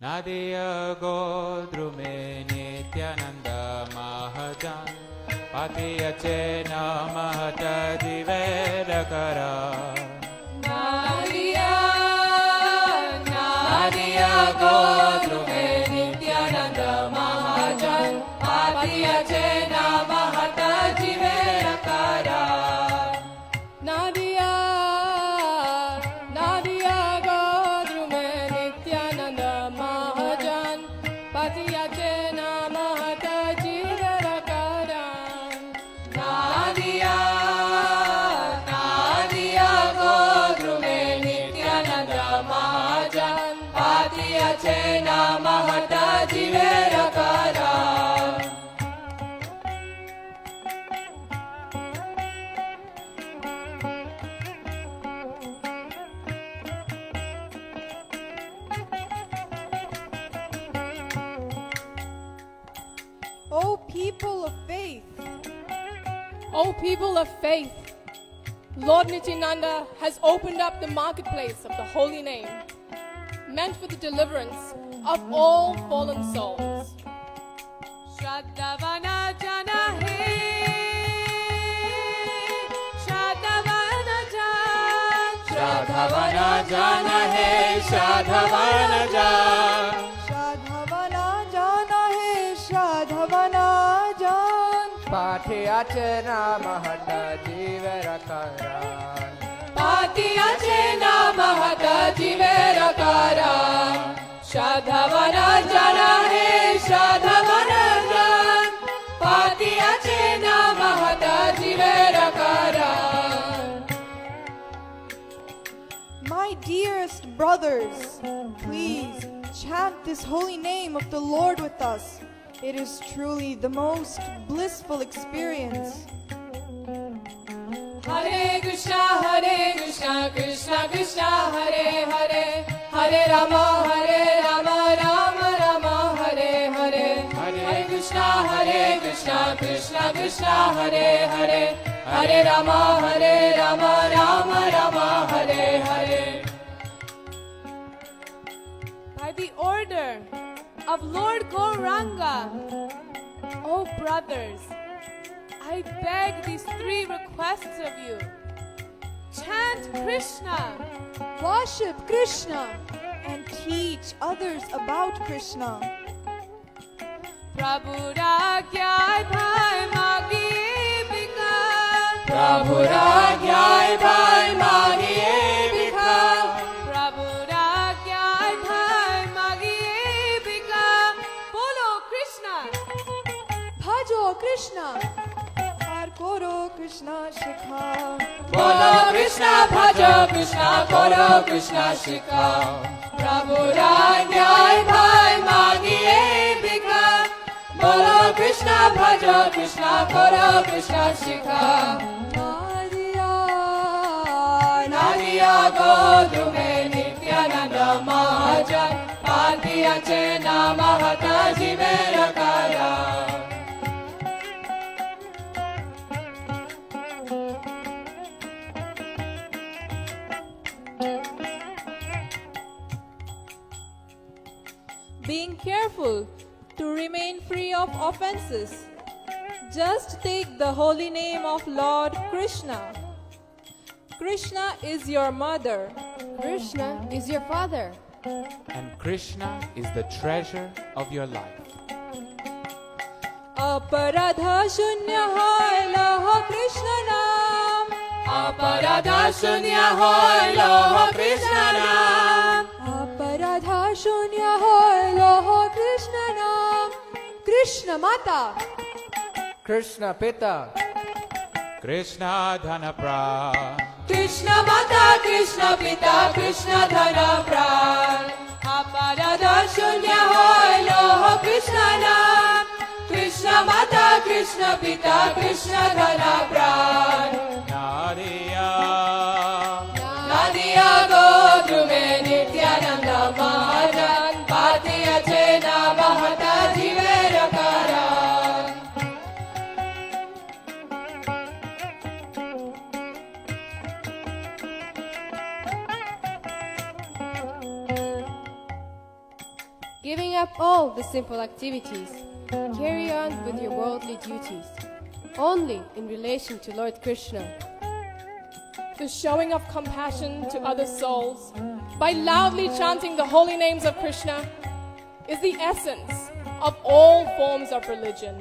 Nadia Godrume Nityananda Mahajan Patiyachena Mahata Jivedakara Nadia Godrume Nityananda Mahajan Patiyachena Mahata Jivedakara Nadia Godrume Nityananda Mahajan Patiyachena Mahata Jivarakara Nadia Godrume Nityananda Mahajan Patiyachena Mahata Jivedakara O people of faith, O people of faith, Lord Nityananda has opened up the marketplace of the holy name, meant for the deliverance of all fallen souls. Shraddhavana jana hai, Shraddhavana jana, Shraddhavana jana hai Shraddhavana jana Shradhavana jana hai, Shradhavana jan. Patiyachena Mahata Jivarakaran Patiyachena Mahata Jivarakara. Shraddhavana jana hai, Shraddhavana jana, Patiyachena Mahata Jivarakara. My dearest brothers, please chant this holy name of the Lord with us. It is truly the most blissful experience. Hare Krishna, Krishna Krishna, Hare Hare, Hare Rama, Rama Rama, Hare Hare. Hare Krishna, Krishna Krishna, Hare Hare, Hare Rama, Rama Rama, Hare Hare. By the order of Lord Gauranga, O brothers, I beg these three requests of you. Chant Krishna, Worship Krishna and teach others about Krishna. Prabhu Ragyai Bhai Magiye Bika, Prabhu Ragyai Bhai Magiye Bika Prabhu Ragyai Bhai Magiye Bika. Bolo Krishna, Bhajo Krishna, har koro Krishna shikha. Bolo Krishna, Bhajo Krishna, Koro Krishna Shikha. Prabhu Ragyai Bhai Magiye Bika, Bolo Krishna, Bhajo Krishna, Koro Krishna Shikha. Nadia Godrume Nityananda Mahajan Patiyachena Mahata Jivarakara. Being careful to remain free of offenses. Just take the holy name of Lord Krishna. Krishna is your mother. Krishna is your father. And Krishna is the treasure of your life. Aparadha shunya hai loh Krishna naam. Aparadha shunya hoy loh Krishna naam. Aparadha shunya hoy loh Krishna naam. Krishna Mata, Krishna Pita Krishna Dhanapran Krishna Mata, Krishna Pita, Krishna Dhana Pran. Aparadha shunya hoy loh Krishna naam. Krishna Mata, Krishna Pita, Krishna Dhana Pran. Nadia Godrume Nityananda Mahajan Patiyachena Mahata Jivarakara. Giving up all the simple activities, carry on with your worldly duties, only in relation to Lord Krishna. The showing of compassion to other souls by loudly chanting the holy names of Krishna is the essence of all forms of religion.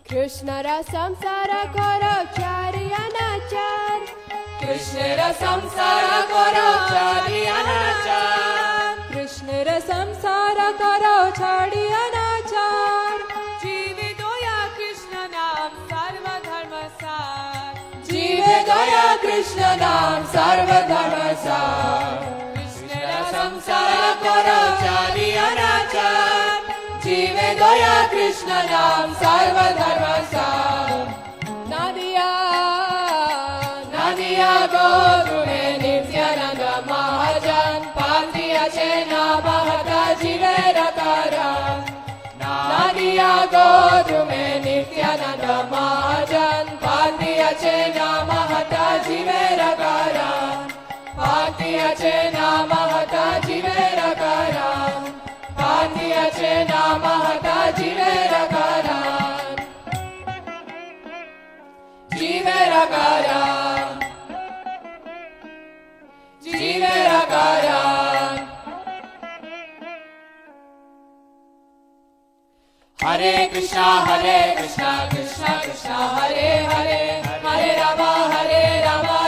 Krishna ra samsara karo chari anachar. Krishna ra samsara karo chari anachar. Krishna ra samsara karo chari anachar. Jeeve doya Krishna naam sarva dharma sar. Jeeve doya Krishna naam sarva dharma sar. Krishna ra samsara karo chari anachar. Jeeve doya Krishna naam sarva dharma sar. Nadia, Nadia go tume Nityananda Mahajan Patiya chena Mahata Jivera Karan. Nadia go tume Nityananda Mahajan Patiya chena Mahata Jivera Karan. Patiya chena Mahata Jivera Karan. Patiya chena Mahata Jivera Karan. Jivera Karan. Jivera Karan. Hare Krishna, Krishna Krishna, Hare Hare, Hare Rama,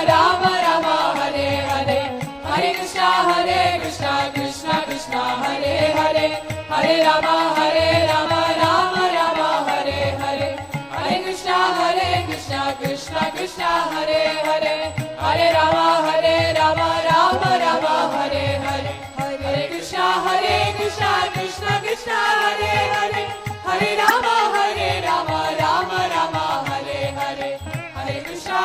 Rama Rama, Hare Hare. Hare Krishna, Krishna Krishna, Hare Hare, Hare Rama, Rama Rama, Hare Hare. Hare Krishna, Krishna Krishna, Hare Hare, Hare Rama, Rama Rama, Hare Hare. Hare Krishna, Krishna Krishna, Hare Hare, Hare Rama, Rama Rama, Hare Hare. Hare Krishna,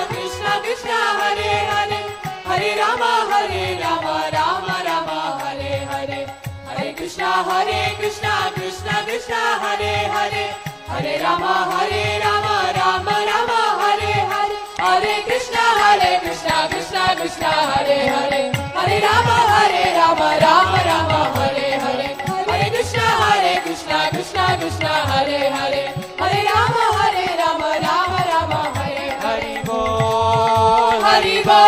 Krishna Krishna, Hare Hare, Hare Rama, Rama Rama, Hare Hare. Hare Krishna, Krishna Krishna, Hare Hare, Hare Rama, Rama Rama, Hare Hare. Hare Krishna, Krishna Krishna, Hare Hare, Hare Rama, Rama Rama, Hare Hare. Hare Krishna, Krishna Krishna, Hare Hare, Hare Rama, Rama Rama, Hare Hare. Hari Bol. Hari Bol.